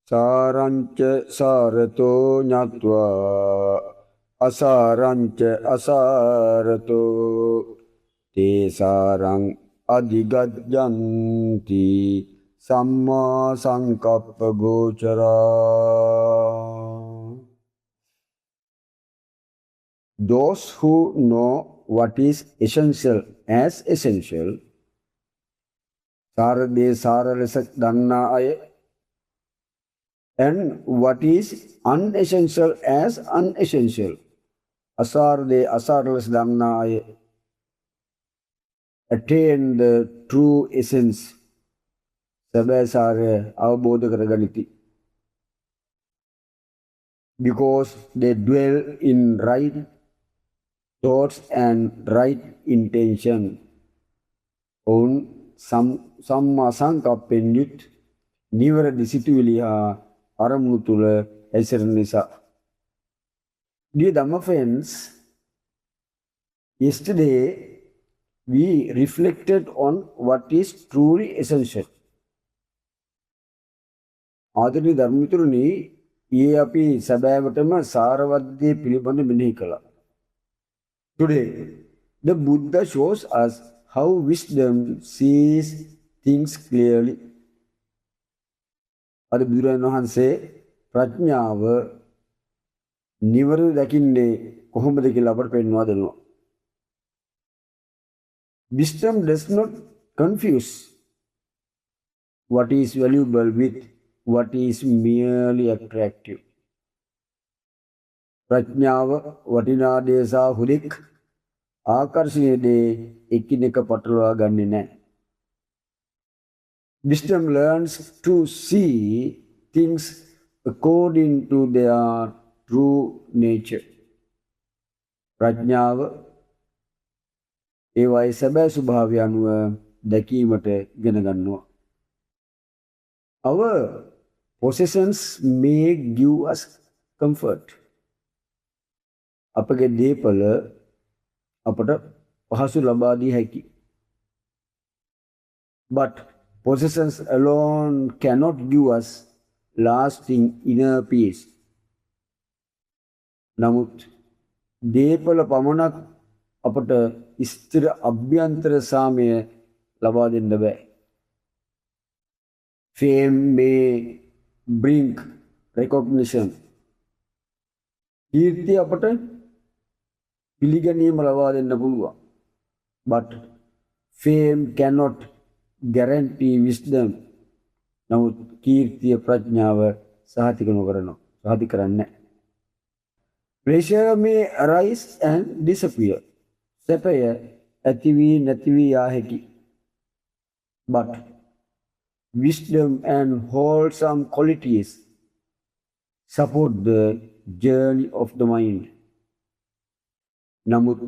Saranca sarato nyatva asaranca asarato te sarang adigajjanti samma sankappa gochara. Those who know what is essential as essential, sarade saralesa danna ay, and what is unessential as unessential, asarade asaralesa danna ay, attain the true essence, sabasara avabodha karaganiti, because they dwell in right thoughts and right intention. ඔවුන් සම්මා සංකප්පෙන් යුත් නිවැරදි සිතුවිලි හා අරමුණු තුල ඇසෙන නිසා. Dear Dhamma friends, yesterday we reflected on what is truly essential. ආදරණීය ධර්මමිතුරුනි, ඊයේ අපි සැබෑවටම සාරවත් දේ පිළිබඳ මෙනෙහි කළා. Today, the Buddha shows us how wisdom sees things clearly. අද බුදුරජාණන් වහන්සේ ප්‍රඥාව නිවැරදි දකින්නේ කොහොමද කියලා අපට පෙන්වා දෙනවා. Wisdom does not confuse what is valuable with what is merely attractive. ප්‍රඥාව වටිනා දේ සහ හුදෙක් ආකර්ෂණීය දේ එකිනෙක පටලවා ගන්නෙ නැහැ. Wisdom learns to see things according to their true nature. ප්‍රඥාව ඒවායේ සැබෑ ස්වභාවය අනුව දැකීමට ඉගෙන ගන්නවා. Our possessions may give us comfort. අපගේ දීපල අපට පහසු ලබා දී හැකි. But possessions alone cannot give us lasting inner peace. නමුත් දීපල පමණක් අපට ස්ථිර අභ්‍යන්තර සාමය ලබා දෙන්න බෑ. Fame may bring recognition. කීර්තිය අපට පිළිගැනීම ලබා දෙන්න පුළුවන්. But fame cannot guarantee wisdom. නමුත් කීර්තිය ප්‍රඥාව සහතික නොකරනවා. සහතික කරන්නේ. Pleasure may arise and disappear. සැපය ඇති වී නැති වී යා හැකි. But wisdom and wholesome qualities support the journey of the mind. නමුත්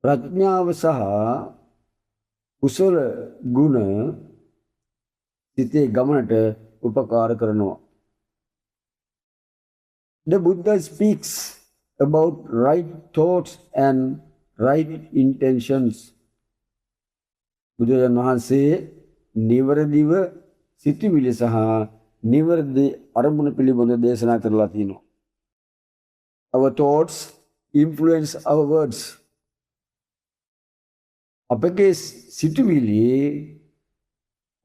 ප්‍රඥාව සහ කුසල ගුණ සිතේ ගමනට උපකාර කරනවා. The Buddha speaks about right thoughts and right intentions. බුදුරජාණන් වහන්සේ නිවැරදිව සිතුවිලි සහ නිවැරදි අරමුණ පිළිබඳ දේශනා කරලා තිනවා. Our thoughts influence our words. අපගේ සිතුවිලි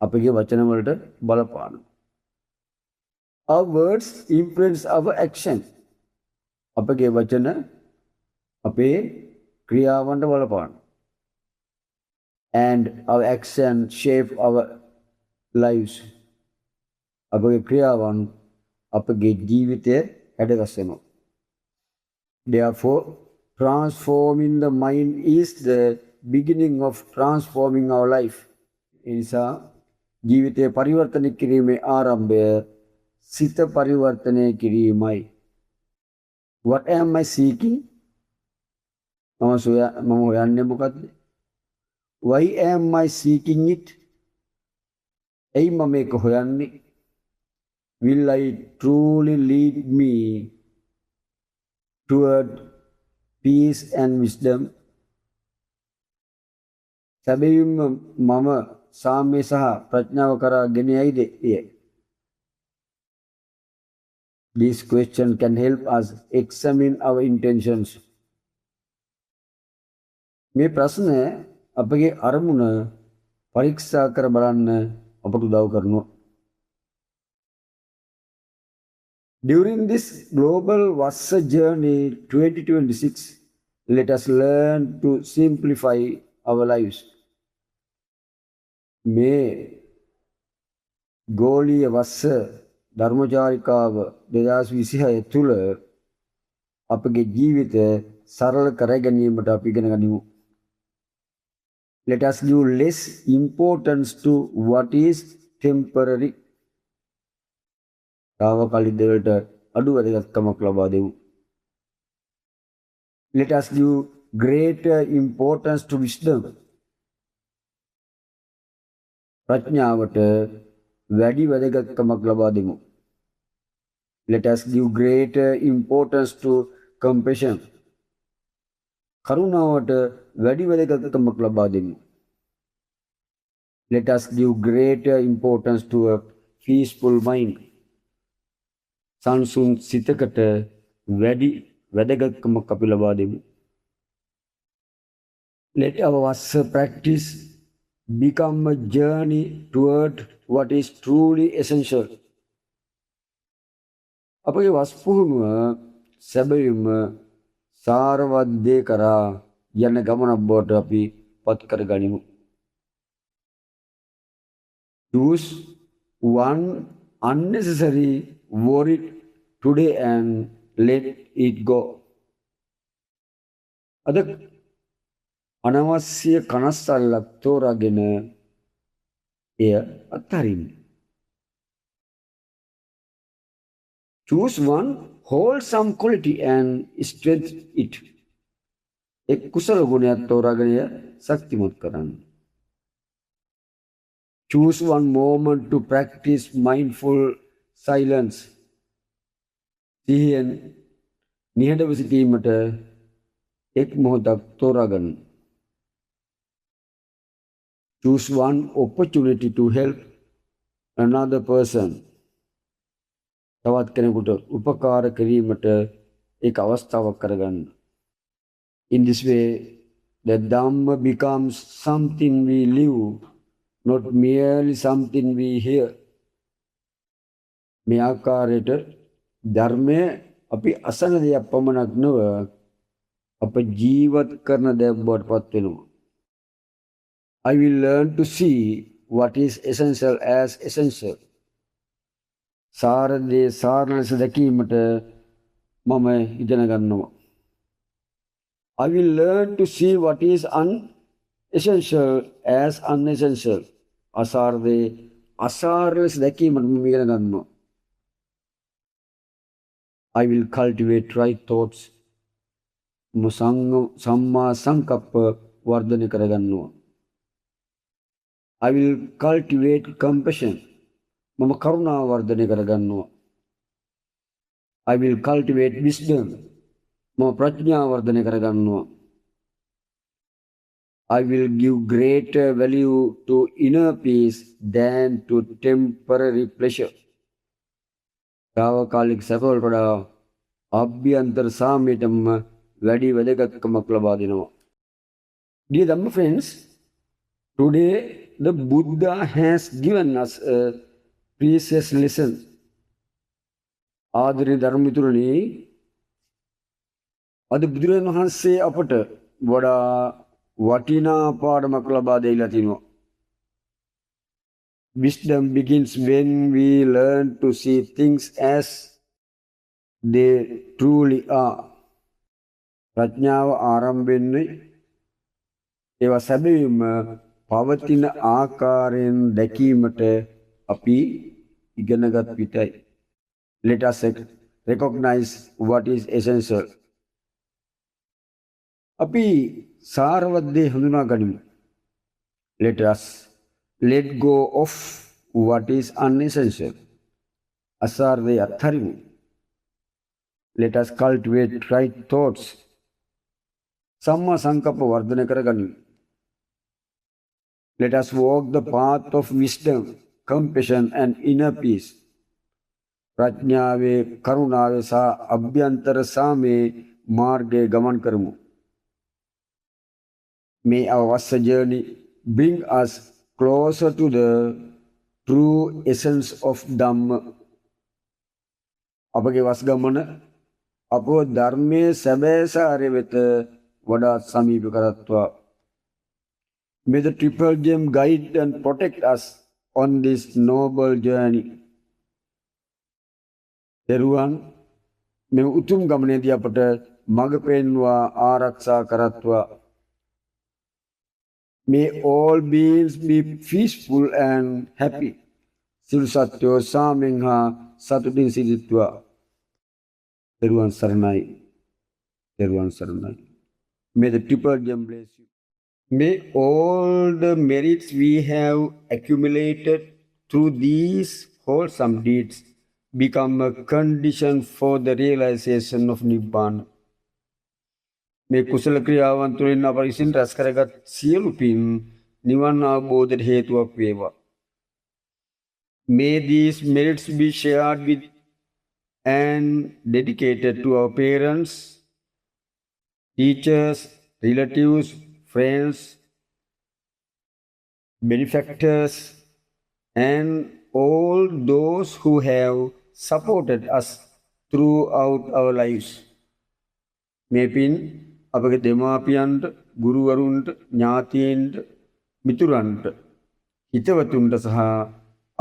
අපගේ වචන වලට බලපානවා. Our words influence our action. අපගේ වචන අපේ ක්‍රියාවන්ට බලපානවා. And our action shape our lives. අපගේ ක්‍රියාවන් අපගේ ජීවිතය හැඩගස් වෙනවා. Therefore, transforming the mind is the beginning of transforming our life. එනිසා ජීවිතය පරිවර්තනය කිරීමේ ආරම්භය සිත පරිවර්තනය කිරීමයි. What am I seeking? මම හොයන්නේ මොකක්ද? Why am I seeking it? ඇයි මම මේක හොයන්නේ? Will I truly lead me toward peace and wisdom? සැබවින්ම මම සාම්‍ය සහ ප්‍රඥාව කරා ගෙන යයිද? This question can help us examine our intentions. මේ ප්‍රශ්න අපගේ අරමුණ පරීක්ෂා කර බලන්න අපට උදව් කරනවා. During this global Vassa journey 2026, let us learn to simplify our lives. මේ ගෝලීය වස්ස ධර්මචාරිකාව 2026 තුළ අපගේ ජීවිත සරල කර ගැනීමට අපි ඉගෙන ගනිමු. Let us give less importance to what is temporary. තාවකාලික දේවල්ට අඩු වැදගත්කමක් ලබා දෙමු. Let us give greater importance to wisdom. ප්‍රඥාවට වැඩි වැදගත්කමක් ලබා දෙමු. Let us give greater importance to compassion. කරුණාවට වැඩි වැදගත්කමක් ලබා දෙමු. Let us give greater importance to a peaceful mind. සංසුන් සිතකට වැඩි වැදගත්කමක් අපි ලබා දෙමු. Let our Vassa practice become a journey toward what is truly essential. අපගේ වස් පුහුණුව සැබවින්ම සාරවත් දේ කරා යන ගමනක් බවට අපි පත් කර ගනිමු. Choose one unnecessary worry today and let it go. අද අනවශ්‍ය කනස්සල්ලක් තෝරාගෙන එය අත්හරින්න. Choose one wholesome quality and strengthen it. එක් කුසල ගුණයක් තෝරාගෙන එය ශක්තිමත් කරන්න. Choose one moment to practice mindful silence. සිහියෙන් නිහඬව සිටීමට එක් මොහොතක් තෝරාගන්න. Choose one opportunity to help another person. තවත් කෙනෙකුට උපකාර කිරීමට එක් අවස්ථාවක් කරගන්න. In this way, the Dhamma becomes something we live, not merely something we hear. මේ ආකාරයට ධර්මය අපි අසන දෙයක් පමණක් නොව අප ජීවත් කරන දෙයක් බවට පත් වෙනවා. I will learn to see what is essential as essential. සාරදේ සාර ලෙස දැකීමට මම ඉගෙන ගන්නවා. I will learn to see what is unessential as unessential. අසාරදේ අසාර ලෙස දැකීමට මම ඉගෙන ගන්නවා. I will cultivate right thoughts. සම්මා සංකප්ප වර්ධනය කරගන්නවා. I will cultivate compassion. මම කරුණාව වර්ධනය කරගන්නවා. I will cultivate wisdom. මම ප්‍රඥාව වර්ධනය කරගන්නවා. I will give greater value to inner peace than to temporary pleasure. තාවකාලික සැපවලට වඩා අභ්‍යන්තර සාමයටම වැඩි වැදගත්කමක් ලබා දෙනවා. Dear Dhamma friends, today the Buddha has given us a precious lesson. ආදරණීය ධර්මමිතුරනි, අද බුදුරජාණන් වහන්සේ අපට වඩා වටිනා පාඩමක් ලබා දෙයිලා තිනවා. Wisdom begins when we learn to see things as they truly are. ප්‍රඥාව ආරම්භ වෙන්නේ ඒවා සැබවින්ම පවතින ආකාරයෙන් දැකීමට අපි ඉගෙනගත් විටයි. Let us recognize what is essential. අපි සාරවත් දේ හඳුනා ගනිමු. Let us let go of what is unessential. අසාර දේ අත්හරිමු. Let us cultivate right thoughts. සම්මා සංකප්ප වර්ධනය කරගනිමු. Let us walk the path of wisdom, compassion and inner peace. ප්‍රඥාවේ කරුණාවේ සහ අභ්‍යන්තර සාමේ මාර්ගයේ ගමන් කරමු. May our vast journey bring us closer to the true essence of Dhamma. අපගේ වස් ගමන අපව ධර්මයේ සැබෑ සාරය වෙත වඩාත් සමීප කරත්වා. May the Triple Gem guide and protect us on this noble journey. දරුවන් මෙම උතුම් ගමනේදී අපට මඟ පෙන්වා ආරක්ෂා කරත්වා. May all beings be peaceful and happy. සියලු සත්වෝ සාමෙන් හා සතුටින් සිටිත්වා. දරුවන් සරණයි. දරුවන් සරණයි. May the Triple Gem bless you. May all the merits we have accumulated through these wholesome deeds become a condition for the realization of Nibbana. මේ කුසල ක්‍රියාවන් තුළින් අප විසින් රැස් කරගත් සියලු පින් නිවන් අවබෝධයට හේතුවක් වේවා. May these merits be shared with and dedicated to our parents, teachers, relatives, friends, benefactors, and all those who have supported us throughout our lives. මේ පින් අපගේ දෙමාපියන්ට, ගුරුවරුන්ට, ඥාතීන්ට, මිතුරන්ට, හිතවතුන්ට සහ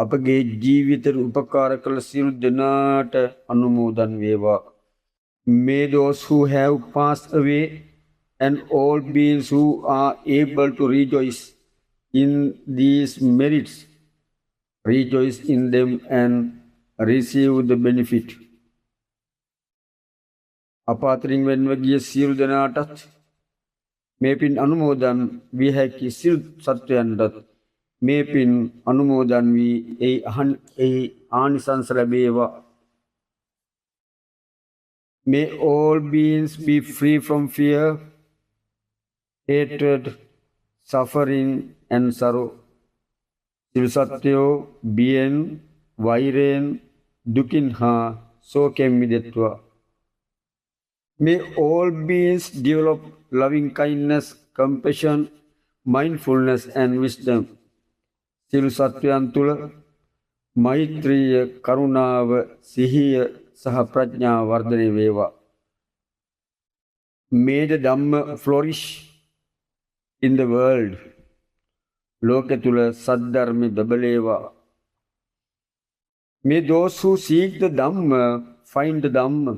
අපගේ ජීවිතයට උපකාර කළ සියලු දෙනාට අනුමෝදන් වේවා. May those who have passed away and all beings who are able to rejoice in these merits rejoice in them and receive the benefit. අප අතරින් වෙන්ව ගිය සියලු දෙනාටත් මේ පින් අනුමෝදන් විය හැකි සියලු සත්වයන්ටත් මේ පින් අනුමෝදන් වී ඒ ආනිසංස ලැබේවා. May all beings be free from fear, hatred, suffering and sorrow. සියලු සත්වයෝ බියෙන්, වෛරයෙන්, දුකින් හා ශෝකයෙන් මිදෙත්වා. May all beings develop loving kindness, compassion, mindfulness and wisdom. සියලු සත්වයන් තුළ මෛත්‍රිය, කරුණාව, සිහිය සහ ප්‍රඥාව වර්ධනය වේවා. May the Dhamma flourish in the world. ලෝකෙ තුල සද්ධර්මෙ බබලේවා. May those who seek the Dhamma find the Dhamma.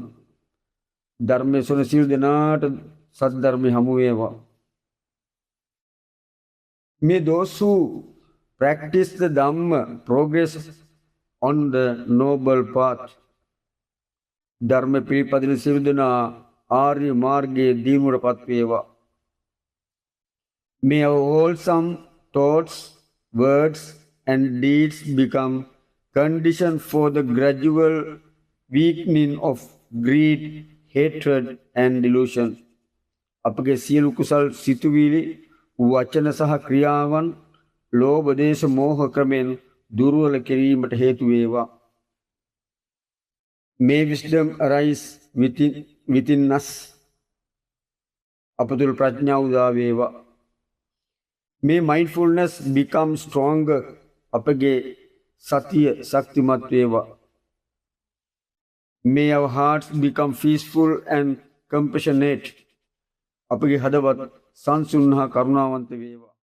ධර්මයේ සොන සියලු දෙනාට සද්ධර්මෙ හමු වේවා. May those who practice the Dhamma progress on the noble path. ධර්ම පිළිපදින සියලු දෙනා ආර්ය මාර්ගයේ දියුණුවටපත් වේවා. May our wholesome thoughts, words and deeds become condition for the gradual weakening of greed, hatred and delusion. අපගේ සියලු කුසල් සිතුවිලි, වචන සහ ක්‍රියාවන් ලෝභ, දේශ, මෝහ ක්‍රමෙන් දුර්වල කිරීමට හේතු වේවා. May wisdom arise within us. අප තුළ ප්‍රඥාව උදා වේවා. May mindfulness become stronger. අපගේ සතිය ශක්තිමත් වේවා. May our hearts become peaceful and compassionate. අපගේ හදවත් සංසුන් හා කරුණාවන්ත වේවා.